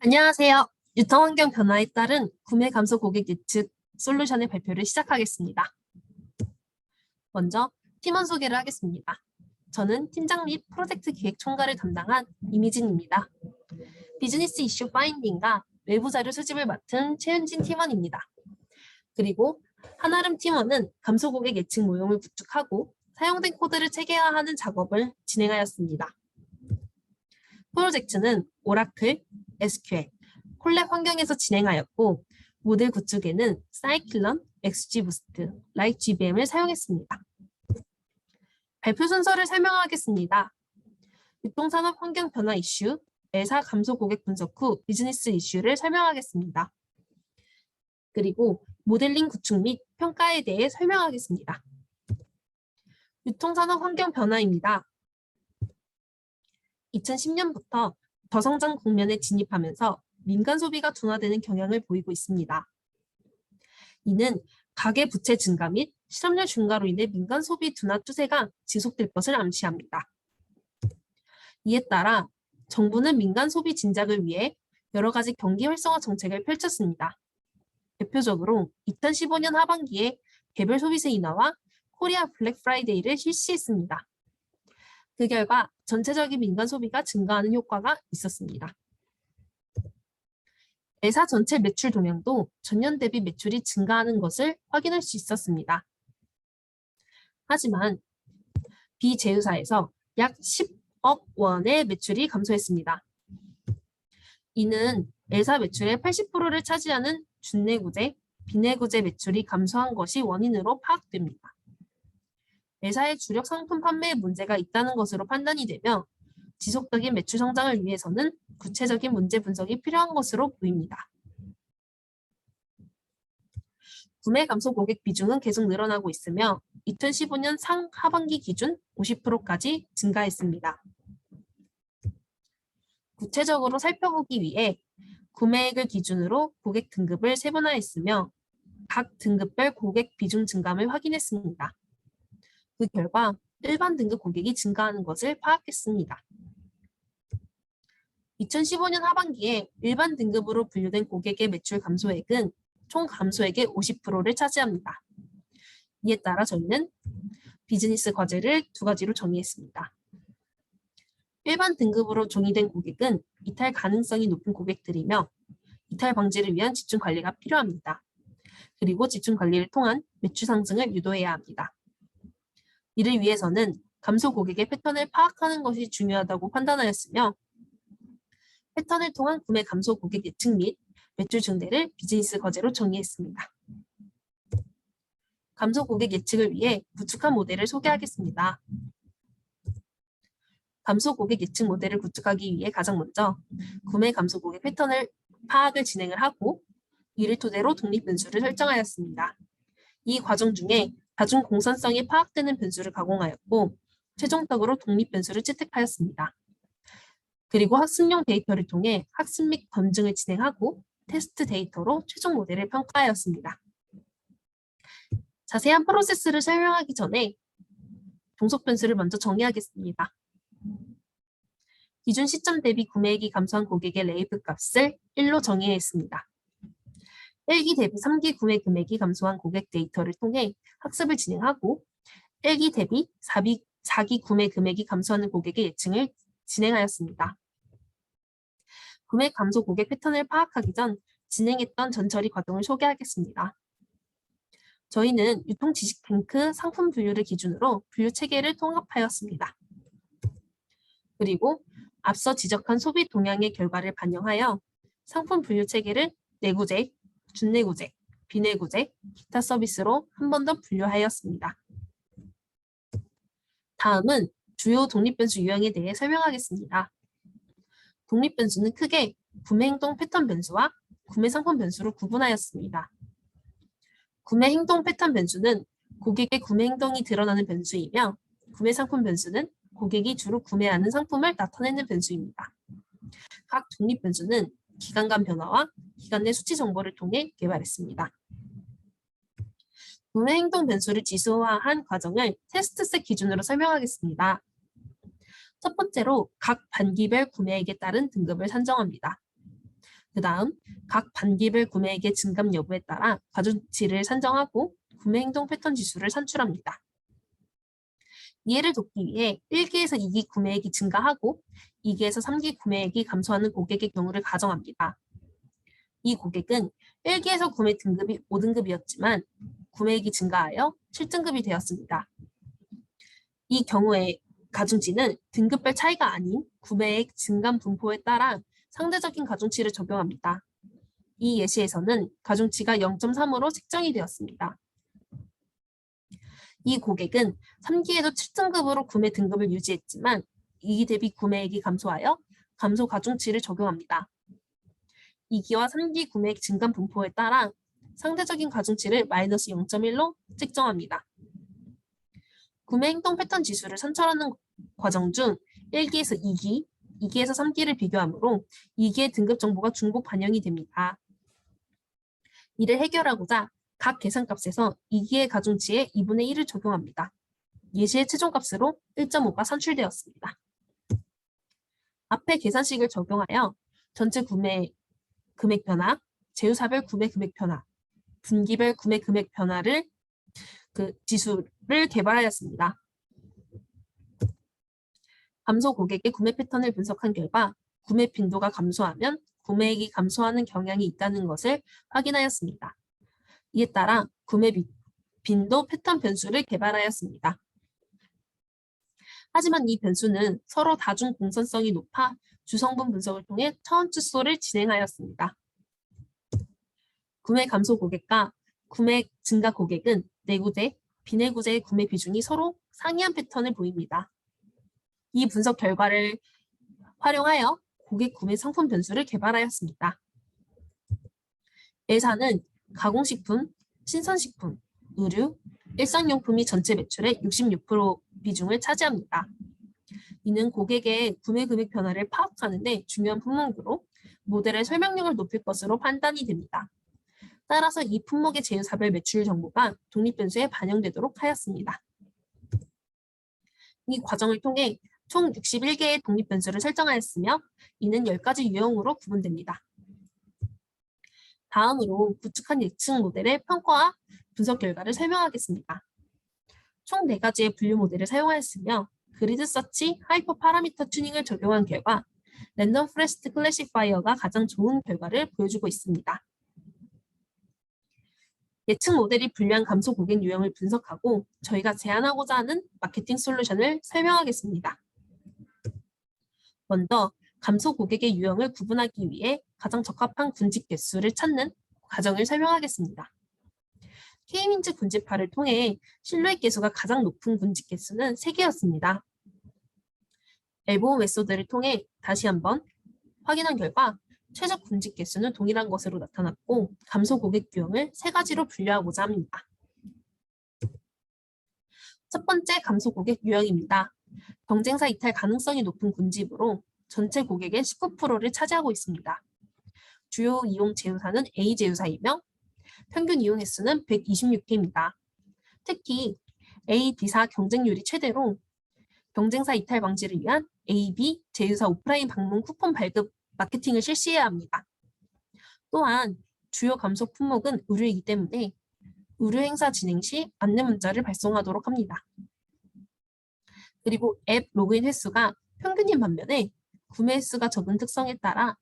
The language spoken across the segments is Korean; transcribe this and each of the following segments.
안녕하세요. 유통환경 변화에 따른 구매 감소 고객 예측 솔루션의 발표를 시작하겠습니다. 먼저 팀원 소개를 하겠습니다. 저는 팀장 및 프로젝트 기획 총괄을 담당한 이미진입니다. 비즈니스 이슈 파인딩과 외부 자료 수집을 맡은 최윤진 팀원입니다. 그리고 한아름 팀원은 감소 고객 예측 모형을 구축하고 사용된 코드를 체계화하는 작업을 진행하였습니다. 프로젝트는 오라클, SQL, 콜랩 환경에서 진행하였고 모델 구축에는 사이클론, XGBoost, 라이트GBM을 사용했습니다. 발표 순서를 설명하겠습니다. 유통산업 환경 변화 이슈, L사 감소 고객 분석 후 비즈니스 이슈를 설명하겠습니다. 그리고 모델링 구축 및 평가에 대해 설명하겠습니다. 유통산업 환경 변화입니다. 2010년부터 저성장 국면에 진입하면서 민간 소비가 둔화되는 경향을 보이고 있습니다. 이는 가계 부채 증가 및 실업률 증가로 인해 민간 소비 둔화 추세가 지속될 것을 암시합니다. 이에 따라 정부는 민간 소비 진작을 위해 여러 가지 경기 활성화 정책을 펼쳤습니다. 대표적으로 2015년 하반기에 개별 소비세 인하와 코리아 블랙 프라이데이를 실시했습니다. 그 결과 전체적인 민간 소비가 증가하는 효과가 있었습니다. L사 전체 매출 동향도 전년 대비 매출이 증가하는 것을 확인할 수 있었습니다. 하지만 비제휴사에서 약 10억 원의 매출이 감소했습니다. 이는 L사 매출의 80%를 차지하는 준내구제, 비내구제 매출이 감소한 것이 원인으로 파악됩니다. L사의 주력 상품 판매에 문제가 있다는 것으로 판단이 되며 지속적인 매출 성장을 위해서는 구체적인 문제 분석이 필요한 것으로 보입니다. 구매 감소 고객 비중은 계속 늘어나고 있으며 2015년 상하반기 기준 50%까지 증가했습니다. 구체적으로 살펴보기 위해 구매액을 기준으로 고객 등급을 세분화했으며 각 등급별 고객 비중 증감을 확인했습니다. 그 결과 일반 등급 고객이 증가하는 것을 파악했습니다. 2015년 하반기에 일반 등급으로 분류된 고객의 매출 감소액은 총 감소액의 50%를 차지합니다. 이에 따라 저희는 비즈니스 과제를 두 가지로 정의했습니다. 일반 등급으로 정의된 고객은 이탈 가능성이 높은 고객들이며 이탈 방지를 위한 집중 관리가 필요합니다. 그리고 집중 관리를 통한 매출 상승을 유도해야 합니다. 이를 위해서는 감소 고객의 패턴을 파악하는 것이 중요하다고 판단하였으며 패턴을 통한 구매 감소 고객 예측 및 매출 증대를 비즈니스 과제로 정의했습니다. 감소 고객 예측을 위해 구축한 모델을 소개하겠습니다. 감소 고객 예측 모델을 구축하기 위해 가장 먼저 구매 감소 고객 패턴을 파악을 진행을 하고 이를 토대로 독립 변수를 설정하였습니다. 이 과정 중에 다중 공산성이 파악되는 변수를 가공하였고 최종적으로 독립 변수를 채택하였습니다. 그리고 학습용 데이터를 통해 학습 및 검증을 진행하고 테스트 데이터로 최종 모델을 평가하였습니다. 자세한 프로세스를 설명하기 전에 종속 변수를 먼저 정의하겠습니다. 기준 시점 대비 구매액이 감소한 고객의 레이블 값을 1로 정의했습니다. 1기 대비 3기 구매 금액이 감소한 고객 데이터를 통해 학습을 진행하고 1기 대비 4기 구매 금액이 감소하는 고객의 예측을 진행하였습니다. 구매 감소 고객 패턴을 파악하기 전 진행했던 전처리 과정을 소개하겠습니다. 저희는 유통지식뱅크 상품 분류를 기준으로 분류 체계를 통합하였습니다. 그리고 앞서 지적한 소비 동향의 결과를 반영하여 상품 분류 체계를 내구재, 준내구재, 비내구재, 기타 서비스로 한 번 더 분류하였습니다. 다음은 주요 독립변수 유형에 대해 설명하겠습니다. 독립변수는 크게 구매행동 패턴 변수와 구매상품 변수로 구분하였습니다. 구매행동 패턴 변수는 고객의 구매행동이 드러나는 변수이며 구매상품 변수는 고객이 주로 구매하는 상품을 나타내는 변수입니다. 각 독립변수는 기간 간 변화와 기간 내 수치 정보를 통해 개발했습니다. 구매행동 변수를 지수화한 과정을 테스트셋 기준으로 설명하겠습니다. 첫 번째로 각 반기별 구매액에 따른 등급을 산정합니다. 그 다음 각 반기별 구매액의 증감 여부에 따라 가중치를 산정하고 구매 행동 패턴 지수를 산출합니다. 이해를 돕기 위해 1기에서 2기 구매액이 증가하고 2기에서 3기 구매액이 감소하는 고객의 경우를 가정합니다. 이 고객은 1기에서 구매 등급이 5등급이었지만 구매액이 증가하여 7등급이 되었습니다. 이 경우에 가중치는 등급별 차이가 아닌 구매액 증감 분포에 따라 상대적인 가중치를 적용합니다. 이 예시에서는 가중치가 0.3으로 책정이 되었습니다. 이 고객은 3기에도 7등급으로 구매 등급을 유지했지만 2기 대비 구매액이 감소하여 감소 가중치를 적용합니다. 2기와 3기 구매액 증감 분포에 따라 상대적인 가중치를 마이너스 0.1로 책정합니다. 구매 행동 패턴 지수를 산출하는 과정 중 1기에서 2기, 2기에서 3기를 비교하므로 2기의 등급 정보가 중복 반영이 됩니다. 이를 해결하고자 각 계산값에서 2기의 가중치에 2분의 1을 적용합니다. 예시의 최종값으로 1.5가 산출되었습니다. 앞의 계산식을 적용하여 전체 구매 금액 변화, 제휴사별 구매 금액 변화, 분기별 구매 금액 변화를 지수를 개발하였습니다. 감소 고객의 구매 패턴을 분석한 결과 구매 빈도가 감소하면 구매액이 감소하는 경향이 있다는 것을 확인하였습니다. 이에 따라 구매 빈도 패턴 변수를 개발하였습니다. 하지만 이 변수는 서로 다중 공선성이 높아 주성분 분석을 통해 차원추소를 진행하였습니다. 구매 감소 고객과 구매 증가 고객은 내구재, 비내구재의 구매 비중이 서로 상이한 패턴을 보입니다. 이 분석 결과를 활용하여 고객 구매 상품 변수를 개발하였습니다. 예산은 가공식품, 신선식품, 의류, 일상용품이 전체 매출의 66% 비중을 차지합니다. 이는 고객의 구매 금액 변화를 파악하는 데 중요한 품목으로 모델의 설명력을 높일 것으로 판단이 됩니다. 따라서 이 품목의 제휴사별 매출 정보가 독립변수에 반영되도록 하였습니다. 이 과정을 통해 총 61개의 독립변수를 설정하였으며 이는 10가지 유형으로 구분됩니다. 다음으로 구축한 예측 모델의 평가와 분석 결과를 설명하겠습니다. 총 4가지의 분류 모델을 사용하였으며 그리드 서치, 하이퍼 파라미터 튜닝을 적용한 결과 랜덤 포레스트 클래시파이어가 가장 좋은 결과를 보여주고 있습니다. 예측 모델이 분류한 감소 고객 유형을 분석하고 저희가 제안하고자 하는 마케팅 솔루션을 설명하겠습니다. 먼저 감소 고객의 유형을 구분하기 위해 가장 적합한 군집 개수를 찾는 과정을 설명하겠습니다. K민즈 군집화를 통해 실루엣 개수가 가장 높은 군집 개수는 3개였습니다. 엘보우 메소드를 통해 다시 한번 확인한 결과 최적 군집 개수는 동일한 것으로 나타났고 감소 고객 유형을 3가지로 분류하고자 합니다. 첫 번째 감소 고객 유형입니다. 경쟁사 이탈 가능성이 높은 군집으로 전체 고객의 19%를 차지하고 있습니다. 주요 이용 제휴사는 A 제휴사이며 평균 이용 횟수는 126회입니다. 특히 A, B사 경쟁률이 최대로 경쟁사 이탈 방지를 위한 A, B 제휴사 오프라인 방문 쿠폰 발급 마케팅을 실시해야 합니다. 또한 주요 감소 품목은 의류이기 때문에 의류 행사 진행 시 안내 문자를 발송하도록 합니다. 그리고 앱 로그인 횟수가 평균인 반면에 구매 횟수가 적은 특성에 따라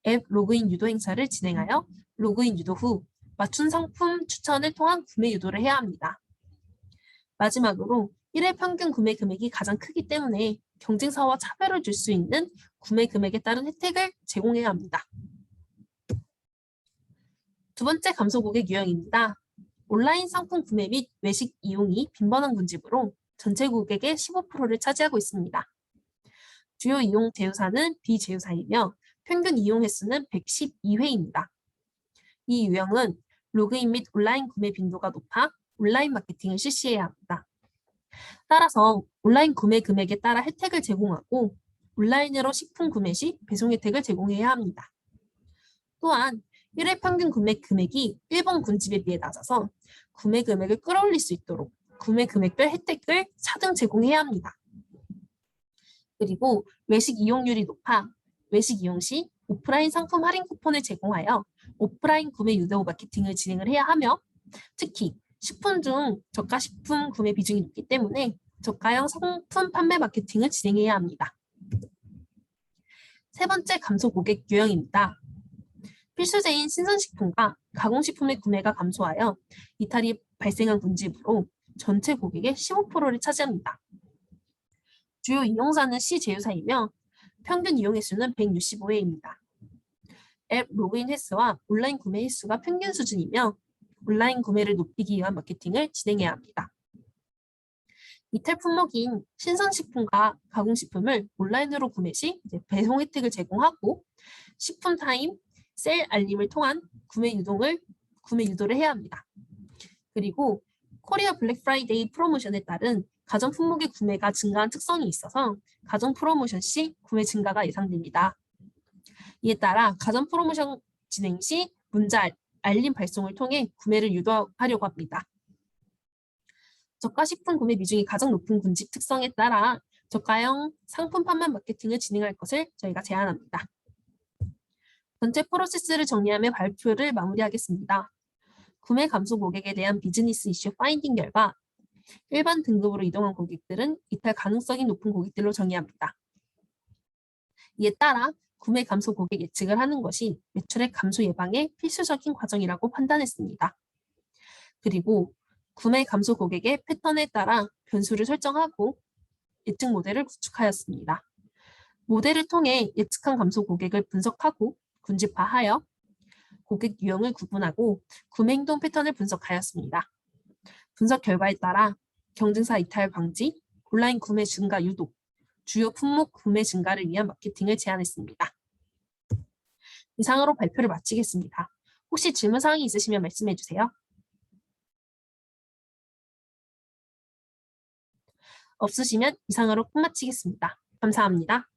앱 로그인 유도 행사를 진행하여 로그인 유도 후 맞춤 상품 추천을 통한 구매 유도를 해야 합니다. 마지막으로 1회 평균 구매 금액이 가장 크기 때문에 경쟁사와 차별을 줄 수 있는 구매 금액에 따른 혜택을 제공해야 합니다. 두 번째 감소 고객 유형입니다. 온라인 상품 구매 및 외식 이용이 빈번한 군집으로 전체 고객의 15%를 차지하고 있습니다. 주요 이용 제휴사는 B 제휴사이며 평균 이용 횟수는 112회입니다. 이 유형은 로그인 및 온라인 구매 빈도가 높아 온라인 마케팅을 실시해야 합니다. 따라서 온라인 구매 금액에 따라 혜택을 제공하고 온라인으로 식품 구매 시 배송 혜택을 제공해야 합니다. 또한 1회 평균 구매 금액이 일본 군집에 비해 낮아서 구매 금액을 끌어올릴 수 있도록 구매 금액별 혜택을 차등 제공해야 합니다. 그리고 외식 이용률이 높아 외식 이용 시 오프라인 상품 할인 쿠폰을 제공하여 오프라인 구매 유도 마케팅을 진행을 해야 하며 특히 식품 중 저가 식품 구매 비중이 높기 때문에 저가형 상품 판매 마케팅을 진행해야 합니다. 세 번째 감소 고객 유형입니다. 필수재인 신선식품과 가공식품의 구매가 감소하여 이탈이 발생한 군집으로 전체 고객의 15%를 차지합니다. 주요 이용사는 C제휴사이며 평균 이용 횟수는 165회입니다. 앱 로그인 횟수와 온라인 구매 횟수가 평균 수준이며 온라인 구매를 높이기 위한 마케팅을 진행해야 합니다. 이탈 품목인 신선식품과 가공식품을 온라인으로 구매 시 배송 혜택을 제공하고 식품 타임, 세일 알림을 통한 구매 유도를 해야 합니다. 그리고 코리아 블랙 프라이데이 프로모션에 따른 가전 품목의 구매가 증가한 특성이 있어서 가전 프로모션 시 구매 증가가 예상됩니다. 이에 따라 가전 프로모션 진행 시 문자 알림 발송을 통해 구매를 유도하려고 합니다. 저가 식품 구매 비중이 가장 높은 군집 특성에 따라 저가형 상품 판매 마케팅을 진행할 것을 저희가 제안합니다. 전체 프로세스를 정리하며 발표를 마무리하겠습니다. 구매 감소 고객에 대한 비즈니스 이슈 파인딩 결과 일반 등급으로 이동한 고객들은 이탈 가능성이 높은 고객들로 정의합니다. 이에 따라 구매 감소 고객 예측을 하는 것이 매출액 감소 예방의 필수적인 과정이라고 판단했습니다. 그리고 구매 감소 고객의 패턴에 따라 변수를 설정하고 예측 모델을 구축하였습니다. 모델을 통해 예측한 감소 고객을 분석하고 군집화하여 고객 유형을 구분하고 구매 행동 패턴을 분석하였습니다. 분석 결과에 따라 경쟁사 이탈 방지, 온라인 구매 증가 유도, 주요 품목 구매 증가를 위한 마케팅을 제안했습니다. 이상으로 발표를 마치겠습니다. 혹시 질문 사항이 있으시면 말씀해 주세요. 없으시면 이상으로 끝마치겠습니다. 감사합니다.